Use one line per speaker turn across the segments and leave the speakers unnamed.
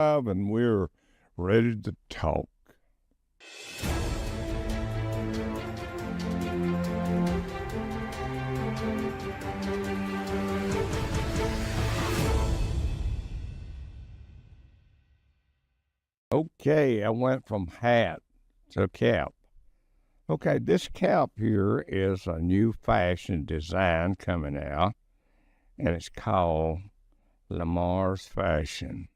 And we're ready to talk. Okay, I went from hat to cap. Okay, this cap here is a new fashion design coming out, and it's called Lamar's Fashion.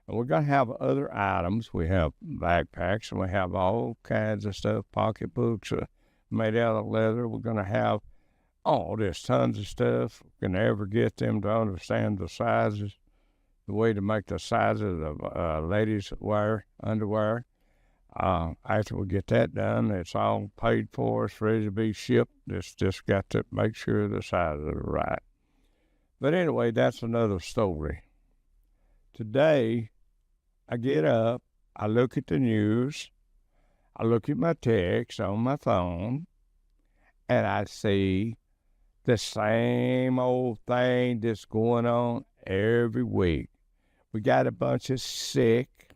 And we're going to have other items. We have backpacks, and we have all kinds of stuff, pocketbooks made out of leather. We're going to have, there's tons of stuff. We can never get them to understand the sizes, the way to make the sizes of ladies' underwear. After we get that done, it's all paid for. It's ready to be shipped. It's just got to make sure the sizes are right. But anyway, that's another story. Today, I get up, I look at the news, I look at my text on my phone, and I see the same old thing that's going on every week. We got a bunch of sick,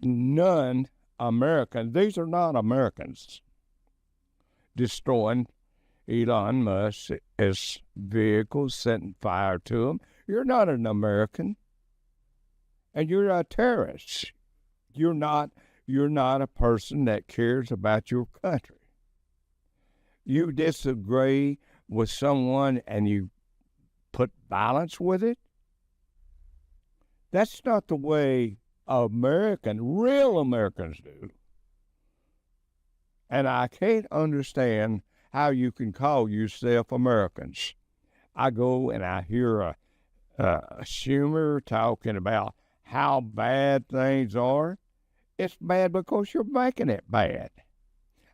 non-Americans, these are not Americans, destroying Elon Musk's vehicles, setting fire to them. You're not an American, and you're a terrorist. You're not a person that cares about your country. You disagree with someone and you put violence with it. That's not the way real Americans do. And I can't understand how you can call yourself Americans. I go and I hear a Schumer talking about how bad things are. It's bad because you're making it bad.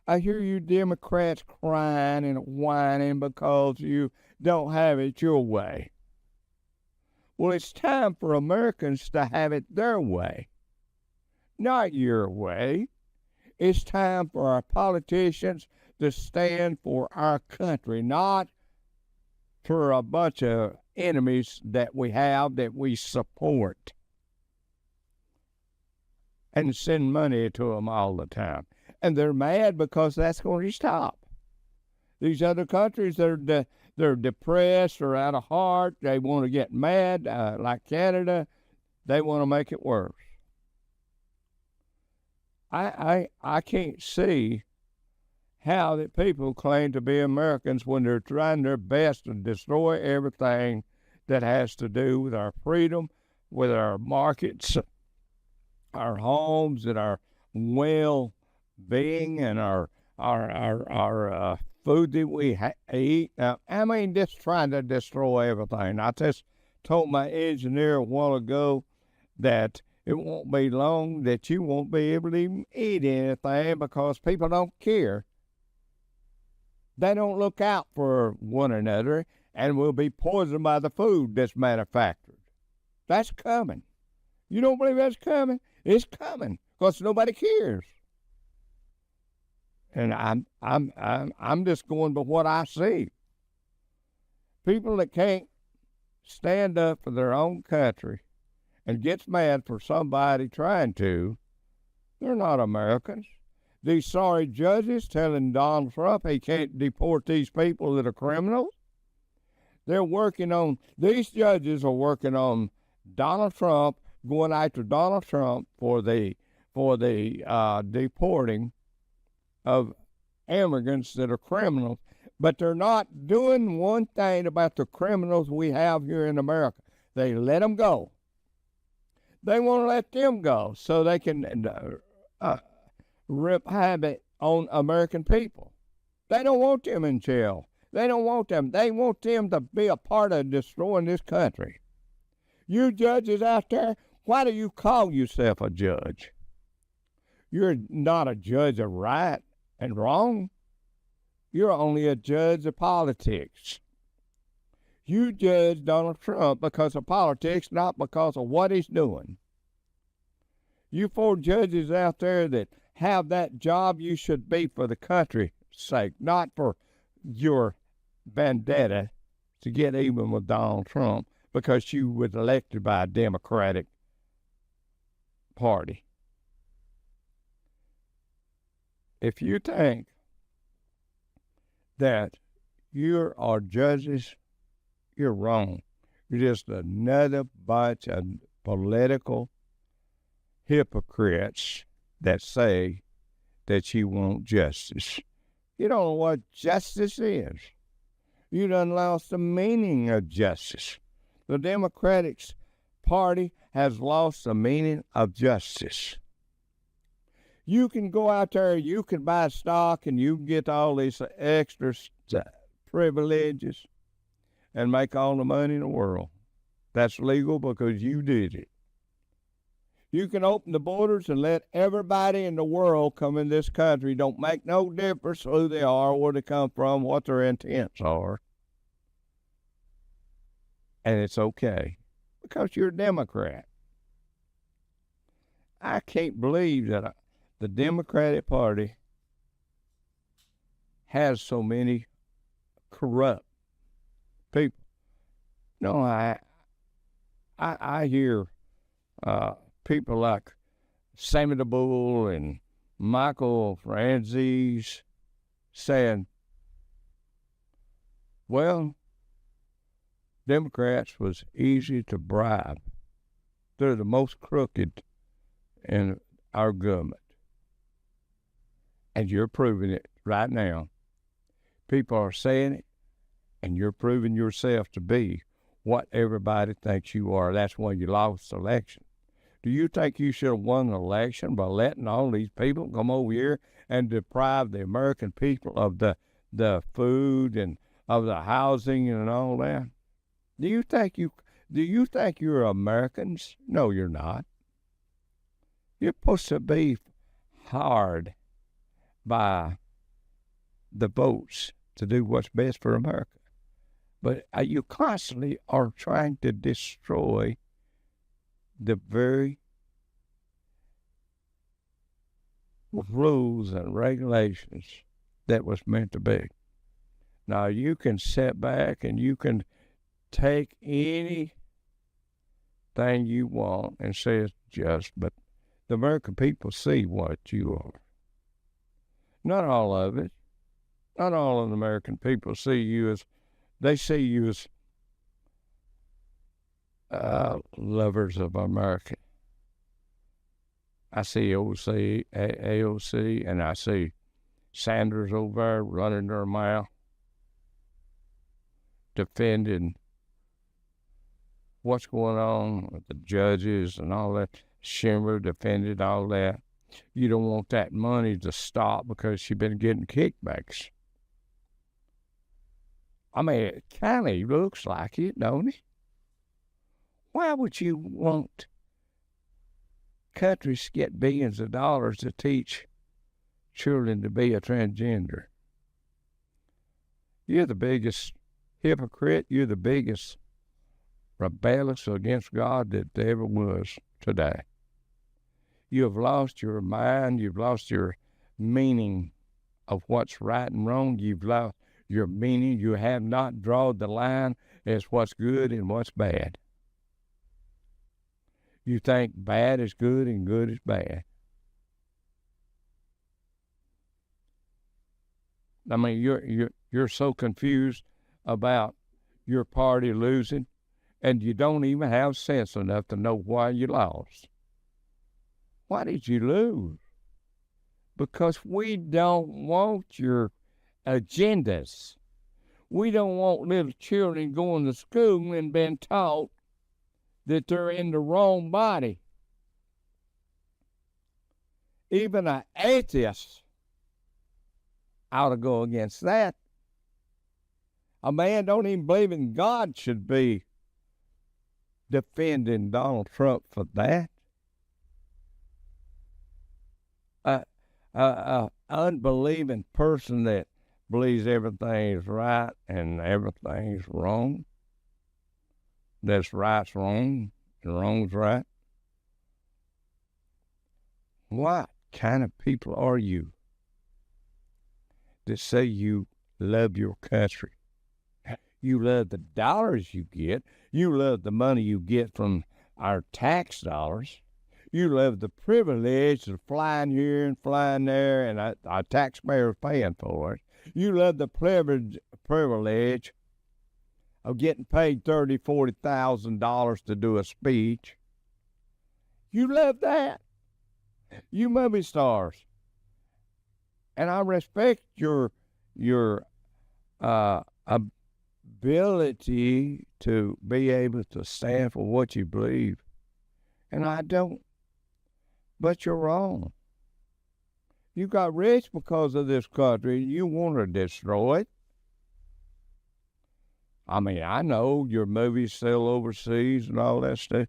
I hear you Democrats crying and whining because you don't have it your way. Well, it's time for Americans to have it their way, not your way. It's time for our politicians to stand for our country, not for a bunch of enemies that we have that we support and send money to them all the time. And they're mad because that's going to stop. These other countries, they're depressed or out of heart. They want to get mad, like Canada. They want to make it worse. I can't see how that people claim to be Americans when they're trying their best to destroy everything that has to do with our freedom, with our markets, our homes, and our well-being, and our food that we eat. Now, I mean, just trying to destroy everything. I just told my engineer a while ago that it won't be long that you won't be able to even eat anything because people don't care. They don't look out for one another and will be poisoned by the food that's manufactured. That's coming. You don't believe that's coming? It's coming because nobody cares. And I'm just going by what I see. People that can't stand up for their own country and gets mad for somebody trying to, they're not Americans. These sorry judges telling Donald Trump he can't deport these people that are criminals. These judges are working on Donald Trump, going after Donald Trump for the deporting of immigrants that are criminals, but they're not doing one thing about the criminals we have here in America. They let them go. They want to let them go so they can rip havoc on American people. They don't want them in jail. They don't want them. They want them to be a part of destroying this country. You judges out there, why do you call yourself a judge? You're not a judge of right and wrong. You're only a judge of politics. You judge Donald Trump because of politics, not because of what he's doing. You four judges out there that have that job, you should be for the country's sake, not for your vendetta to get even with Donald Trump because you were elected by a Democratic Party. If you think that you are judges, you're wrong. You're just another bunch of political hypocrites that say that you want justice. You don't know what justice is. You done lost the meaning of justice. The Democratic Party has lost the meaning of justice. You can go out there, you can buy stock, and you can get all these extra privileges and make all the money in the world. That's legal because you did it. You can open the borders and let everybody in the world come in this country. Don't make no difference who they are, where they come from, what their intents are. And it's okay because you're a Democrat. I can't believe that the Democratic Party has so many corrupt people. No, I hear people like Sammy the Bull and Michael Franzese saying, well, Democrats was easy to bribe. They're the most crooked in our government. And you're proving it right now. People are saying it, and you're proving yourself to be what everybody thinks you are. That's why you lost the election. Do you think you should have won the election by letting all these people come over here and deprive the American people of the food and of the housing and all that? Do you think you're Americans? No, you're not. You're supposed to be hard by the votes to do what's best for America. But you constantly are trying to destroy the very rules and regulations that was meant to be. Now, you can sit back and you can take anything you want and say it's just, but the American people see what you are. Not all of it. Not all of the American people see you as, they see you as lovers of America. I see AOC, and I see Sanders over there running their mouth, defending what's going on with the judges and all that. Schumer defended all that. You don't want that money to stop because she's been getting kickbacks. I mean, it kind of looks like it, don't it? Why would you want countries to get billions of dollars to teach children to be a transgender? You're the biggest hypocrite. You're the biggest rebellious against God that there ever was today. You have lost your mind. You've lost your meaning of what's right and wrong. You've lost your meaning. You have not drawn the line as what's good and what's bad. You think bad is good and good is bad. I mean, you're so confused about your party losing, and you don't even have sense enough to know why you lost. Why did you lose? Because we don't want your agendas. We don't want little children going to school and being taught that they're in the wrong body. Even an atheist ought to go against that. A man don't even believe in God should be defending Donald Trump for that. Unbelieving person that believes everything's right and everything's wrong. That's right's wrong and wrong's right. What kind of people are you that say you love your country? You love the dollars you get. You love the money you get from our tax dollars. You love the privilege of flying here and flying there, and our taxpayers paying for it. You love the privilege of getting paid $30,000, $40,000 to do a speech. You love that. You movie stars. And I respect your ability to be able to stand for what you believe. And I don't. But you're wrong. You got rich because of this country. You want to destroy it. I mean, I know your movies sell overseas and all that stuff.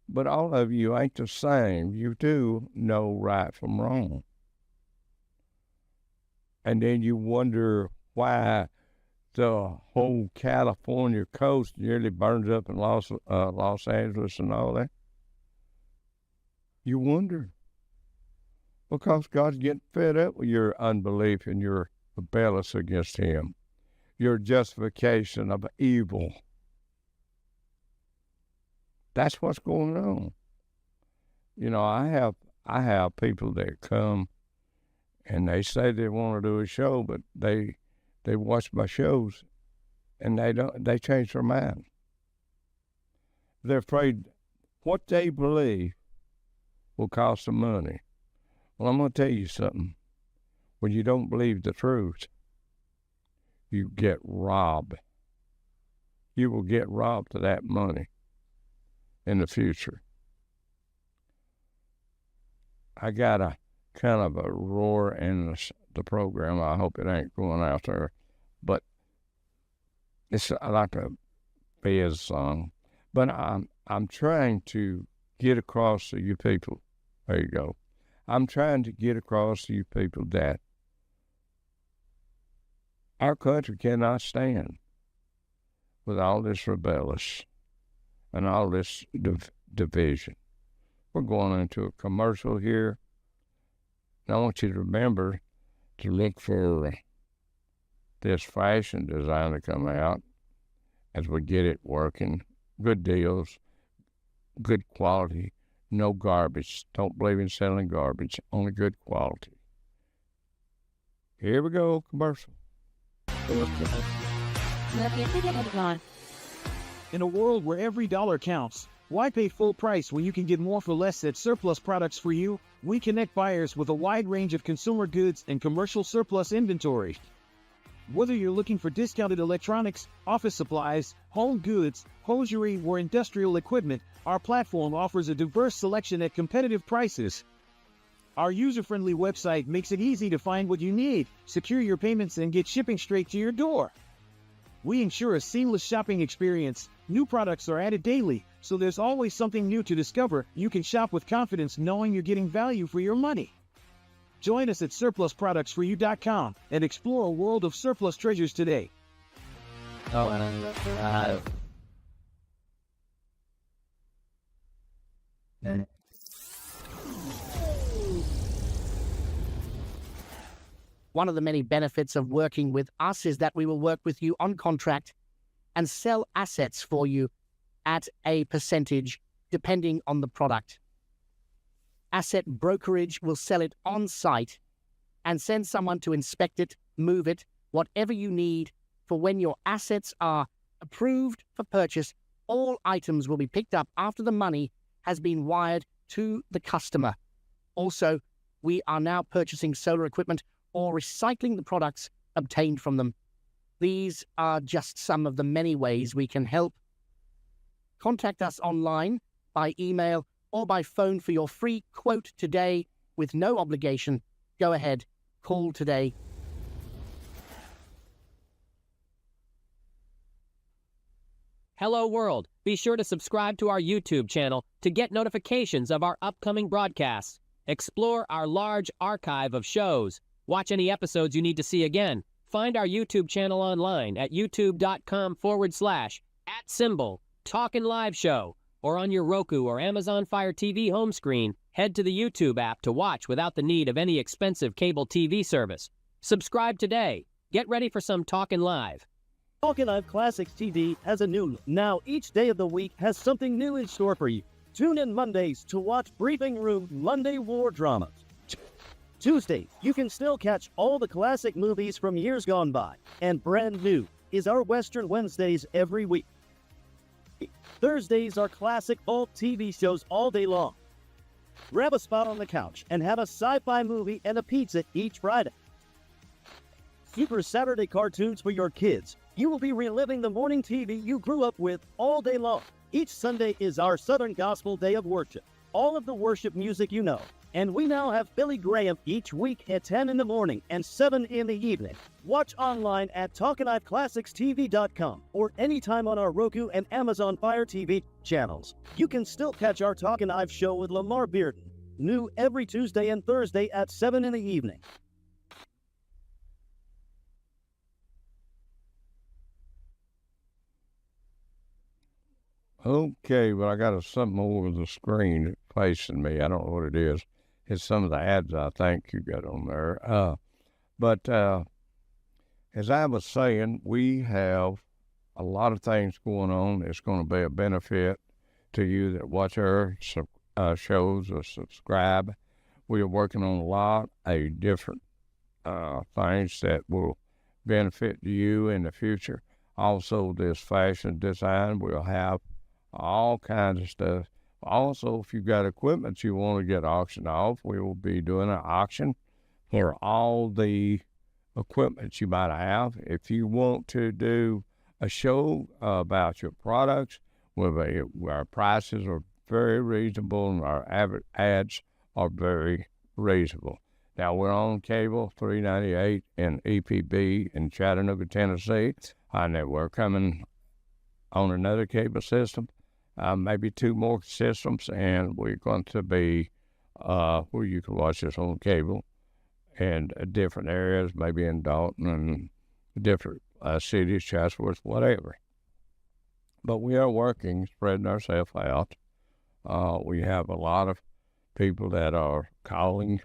But all of you ain't the same. You do know right from wrong. And then you wonder why the whole California coast nearly burns up in Los Angeles and all that. You wonder. Because God's getting fed up with your unbelief and your rebellion against Him. Your justification of evil. That's what's going on. You know, I have people that come and they say they want to do a show, but they watch my shows and they change their mind. They're afraid what they believe will cost them money. Well, I'm going to tell you something. When you don't believe the truth, you get robbed. You will get robbed of that money in the future. I got a kind of a roar in the program. I hope it ain't going out there. But it's like a Fez song. But I'm trying to get across to you people. There you go. I'm trying to get across to you people that our country cannot stand with all this rebellion and all this division. We're going into a commercial here. And I want you to remember to look for this fashion design to come out as we get it working. Good deals, good quality, no garbage. Don't believe in selling garbage, only good quality. Here we go, commercial.
In a world where every dollar counts, why pay full price when you can get more for less at Surplus Products for You? We connect buyers with a wide range of consumer goods and commercial surplus inventory. Whether you're looking for discounted electronics, office supplies, home goods, hosiery, or industrial equipment, our platform offers a diverse selection at competitive prices. Our user-friendly website makes it easy to find what you need, secure your payments, and get shipping straight to your door. We ensure a seamless shopping experience. New products are added daily, so there's always something new to discover. You can shop with confidence knowing you're getting value for your money. Join us at surplusproductsforyou.com and explore a world of surplus treasures today.
One of the many benefits of working with us is that we will work with you on contract and sell assets for you at a percentage depending on the product. Asset brokerage will sell it on site and send someone to inspect it, move it, whatever you need. For when your assets are approved for purchase, all items will be picked up after the money has been wired to the customer. Also, we are now purchasing solar equipment or recycling the products obtained from them. These are just some of the many ways we can help. Contact us online, by email, or by phone for your free quote today with no obligation. Go ahead, call today.
Hello world, be sure to subscribe to our YouTube channel to get notifications of our upcoming broadcasts. Explore our large archive of shows. Watch any episodes you need to see again. Find our YouTube channel online at youtube.com/@Talkin Live Show, or on your Roku or Amazon Fire TV home screen. Head to the YouTube app to watch without the need of any expensive cable TV service. Subscribe today. Get ready for some Talkin Live.
Talkin Live Classics TV has a new look. Now, each day of the week has something new in store for you. Tune in Mondays to watch Briefing Room Monday War Dramas. Tuesdays, you can still catch all the classic movies from years gone by. And brand new is our Western Wednesdays every week. Thursdays are classic old TV shows all day long. Grab a spot on the couch and have a sci-fi movie and a pizza each Friday. Super Saturday cartoons for your kids. You will be reliving the morning TV you grew up with all day long. Each Sunday is our Southern Gospel Day of Worship. All of the worship music you know. And we now have Billy Graham each week at 10 in the morning and 7 in the evening. Watch online at talkinliveclassicstv.com or anytime on our Roku and Amazon Fire TV channels. You can still catch our Talkin Live Show with Lamar Bearden, new every Tuesday and Thursday at 7 in the evening.
Okay, but I got something over the screen facing me. I don't know what it is. It's some of the ads I think you got on there. But as I was saying, we have a lot of things going on. It's going to be a benefit to you that watch our shows or subscribe. We are working on a lot of different things that will benefit you in the future. Also, this fashion design, we'll have all kinds of stuff. Also, if you've got equipment you want to get auctioned off, we will be doing an auction for all the equipment you might have. If you want to do a show about your products, our prices are very reasonable and our ads are very reasonable. Now, we're on cable, $3.98 in EPB in Chattanooga, Tennessee, and then we're coming on another cable system. Maybe 2 more systems, and we're going to be where you can watch us on cable and different areas, maybe in Dalton and different cities, Chatsworth, whatever. But we are working, spreading ourselves out. We have a lot of people that are calling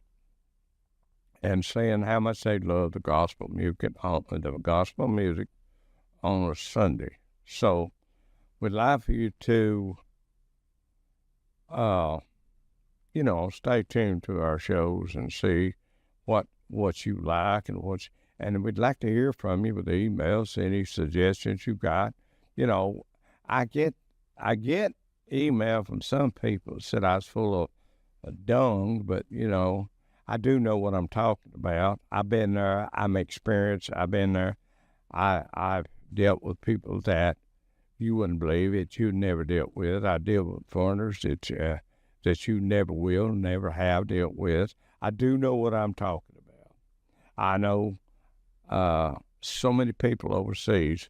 and saying how much they love the gospel music on a Sunday. So we'd like for you to, stay tuned to our shows and see what you like and we'd like to hear from you with emails, any suggestions you got. I get email from some people that said I was full of dung, but I do know what I'm talking about. I've been there. I'm experienced. I've been there. I've dealt with people that you wouldn't believe it. You never dealt with. I deal with foreigners that you never will, never have dealt with. I do know what I'm talking about. I know so many people overseas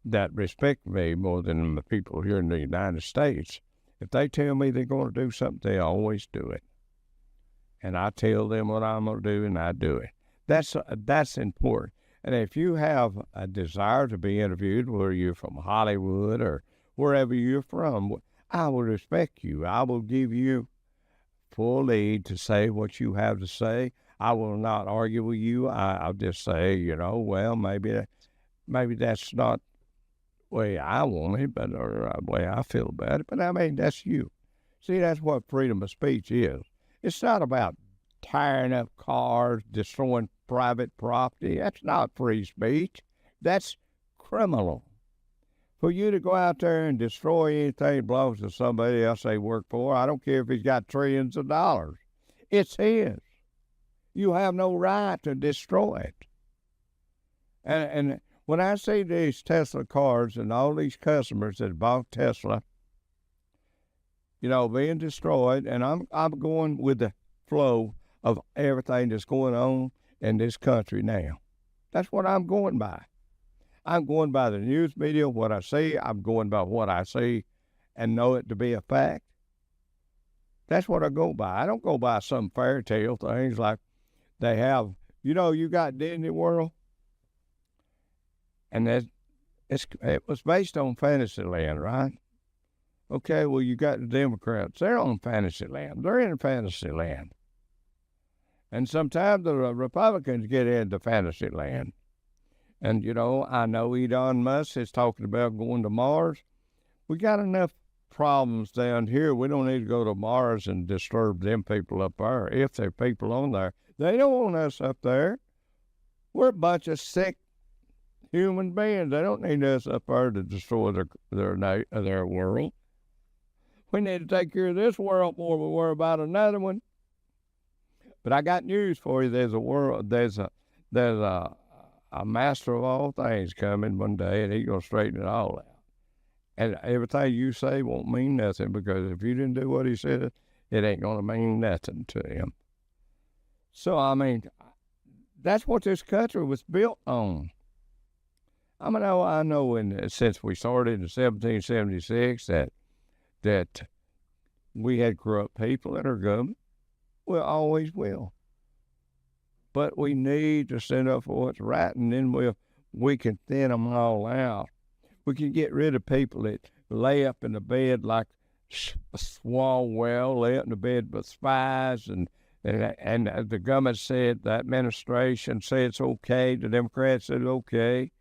that respect me more than the people here in the United States. If they tell me they're going to do something, they always do it. And I tell them what I'm going to do, and I do it. That's important. And if you have a desire to be interviewed, whether you're from Hollywood or wherever you're from, I will respect you. I will give you full lead to say what you have to say. I will not argue with you. I'll just say, well, maybe that's not the way I want it, or the way I feel about it. But I mean, that's you. See, that's what freedom of speech is. It's not about tearing up cars, destroying private property. That's not free speech. That's criminal. For you to go out there and destroy anything that belongs to somebody else they work for, I don't care if he's got trillions of dollars. It's his. You have no right to destroy it. And when I see these Tesla cars and all these customers that bought Tesla, being destroyed, and I'm going with the flow of everything that's going on in this country now. That's what I'm going by. I'm going by the news media, what I see. I'm going by what I see and know it to be a fact. That's what I go by. I don't go by some fairy tale things like they have. You got Disney World, and it was based on Fantasyland, right? Okay, well, you got the Democrats. They're on Fantasyland. They're in Fantasyland. And sometimes the Republicans get into Fantasyland. And, I know Elon Musk is talking about going to Mars. We got enough problems down here. We don't need to go to Mars and disturb them people up there. If there are people on there, they don't want us up there. We're a bunch of sick human beings. They don't need us up there to destroy their world. We need to take care of this world before we worry about another one. But I got news for you. There's a master of all things coming one day, and he's gonna straighten it all out. And everything you say won't mean nothing, because if you didn't do what he said, it ain't gonna mean nothing to him. So I mean, that's what this country was built on. I know since we started in 1776 that we had corrupt people in our government. We always will. But we need to stand up for what's right, and then we can thin them all out. We can get rid of people that lay up in the bed like Swalwell, lay up in the bed with spies, and the government said, the administration said it's okay, the Democrats said okay.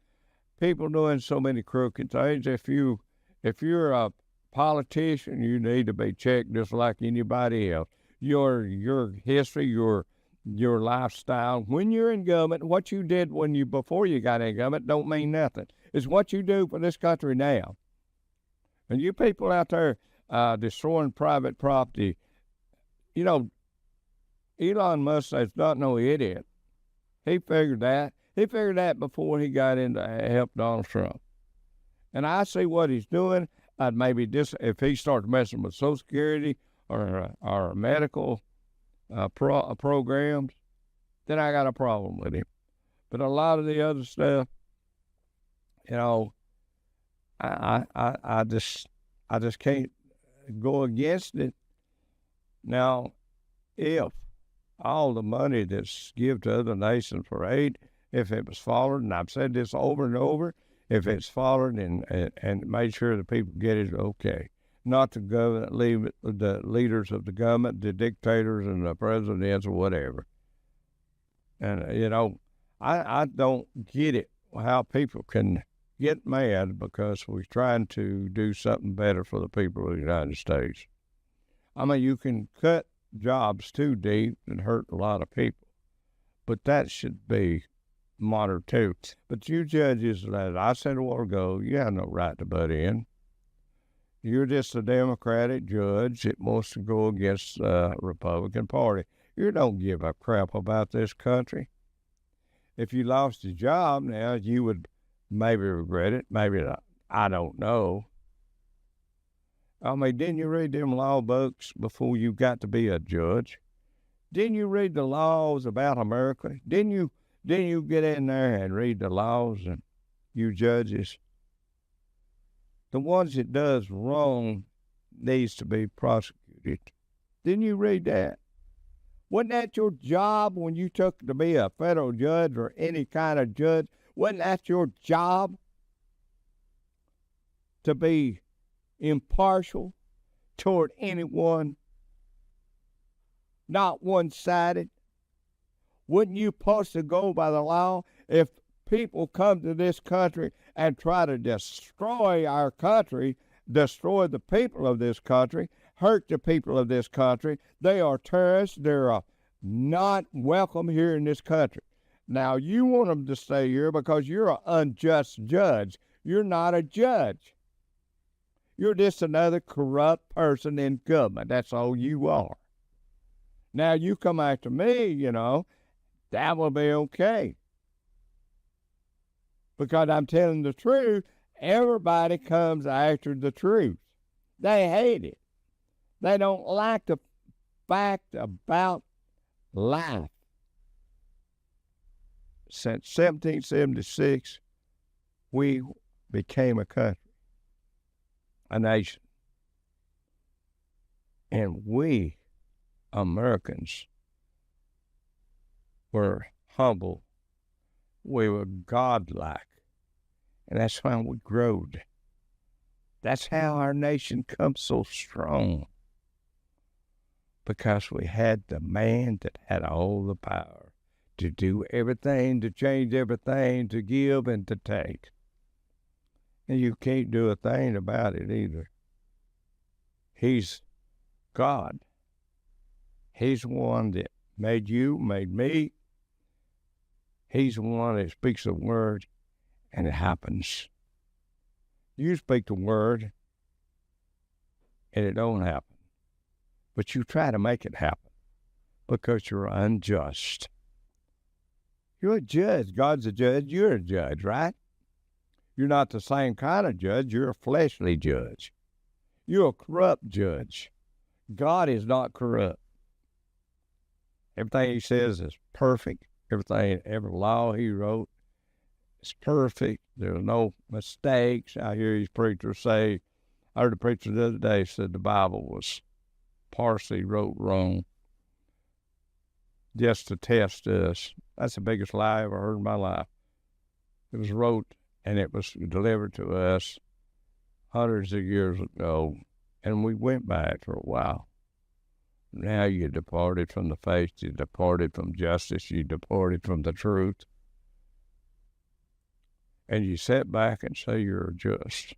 People doing so many crooked things. If you're a politician, you need to be checked just like anybody else. Your history, your lifestyle. When you're in government, what you did before you got in government don't mean nothing. It's what you do for this country now. And you people out there destroying private property, you know, Elon Musk is not no idiot. He figured that. He figured that before he got in to help Donald Trump. And I see what he's doing. I'd maybe if he starts messing with Social Security or medical programs, then I got a problem with him. But a lot of the other stuff, you know, I just can't go against it. Now, if all the money that's given to other nations for aid, if it was followed, and I've said this over and over, if it's followed and made sure the people get it, okay. Not the government, leave it the leaders of the government, the dictators and the presidents or whatever. And, you know, I don't get it, how people can get mad because we're trying to do something better for the people of the United States. I mean, you can cut jobs too deep and hurt a lot of people, but that should be moderate too. But you judges, as I said a while ago, you have no right to butt in. You're just a Democratic judge that wants to go against the Republican Party. You don't give a crap about this country. If you lost your job now, you would maybe regret it, maybe not. I don't know. I mean, didn't you read them law books before you got to be a judge? Didn't you read the laws about America? Didn't you get in there and read the laws, and you judges? The ones that does wrong needs to be prosecuted. Didn't you read that? Wasn't that your job when you took to be a federal judge or any kind of judge? Wasn't that your job to be impartial toward anyone, not one-sided? Wouldn't you supposed to go by the law? If people come to this country and try to destroy our country, destroy the people of this country, hurt the people of this country, they are terrorists. They're not welcome here in this country. Now, you want them to stay here because you're an unjust judge. You're not a judge. You're just another corrupt person in government. That's all you are. Now, you come after me, you know, that will be okay. Because I'm telling the truth, everybody comes after the truth. They hate it. They don't like the fact about life. Since 1776, we became a country, a nation. And we, Americans, were humble. We were godlike. And that's how we growed. That's how our nation comes so strong. Because we had the man that had all the power to do everything, to change everything, to give and to take. And you can't do a thing about it either. He's God. He's the one that made you, made me. He's the one that speaks the word, and it happens. You speak the word, and it don't happen. But you try to make it happen because you're unjust. You're a judge. God's a judge. You're a judge, right? You're not the same kind of judge. You're a fleshly judge. You're a corrupt judge. God is not corrupt. Everything he says is perfect. Every law he wrote is perfect. There's no mistakes. I hear these preachers say, I heard a preacher the other day said the Bible was partially wrote wrong just to test us. That's the biggest lie I ever heard in my life. It was wrote and it was delivered to us hundreds of years ago, and we went by it for a while. Now you departed from the faith, you departed from justice, you departed from the truth, and you sit back and say you're just.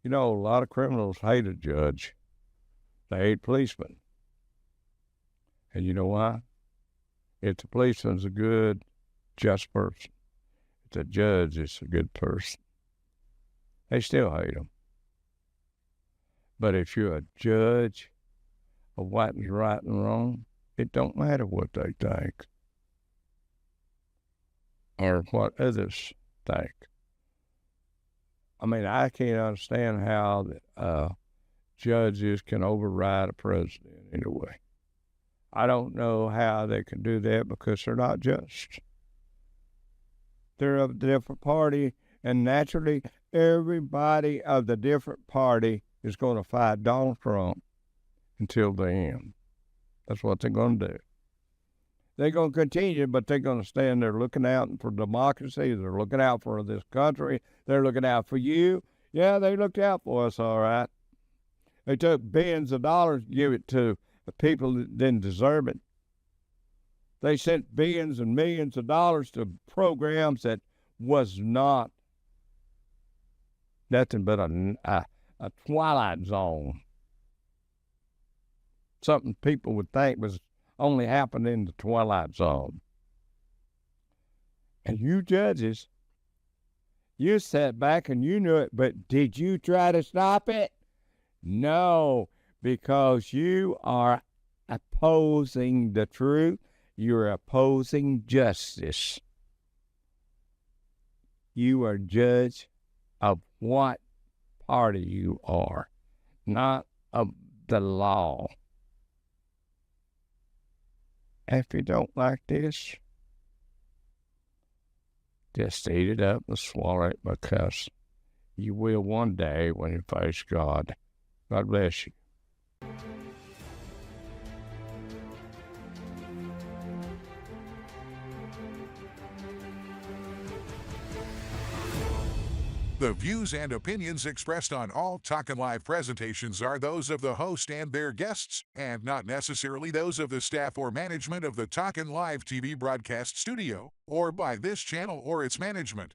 You know, a lot of criminals hate a judge. They hate policemen. And you know why? If the policeman's a good, just person, if the judge is a good person, they still hate him. But if you're a judge of what is right and wrong, it don't matter what they think or what others think. I mean, I can't understand how judges can override a president anyway. I don't know how they can do that because they're not just. They're of a different party, and naturally, everybody of the different party is going to fight Donald Trump until the end. That's what they're going to do. They're going to continue, but they're going to stand there looking out for democracy. They're looking out for this country. They're looking out for you. Yeah, they looked out for us, all right. They took billions of dollars to give it to the people that didn't deserve it. They sent billions and millions of dollars to programs that was not nothing but a twilight zone. Something people would think was only happened in the twilight zone. And you judges, you sat back and you knew it, but did you try to stop it? No, because you are opposing the truth. You're opposing justice. You are judge of what party you are, not of the law. If you don't like this, just eat it up and swallow it, because you will one day when you face God. God bless you.
The views and opinions expressed on all Talkin Live presentations are those of the host and their guests, and not necessarily those of the staff or management of the Talkin Live TV broadcast studio, or by this channel or its management.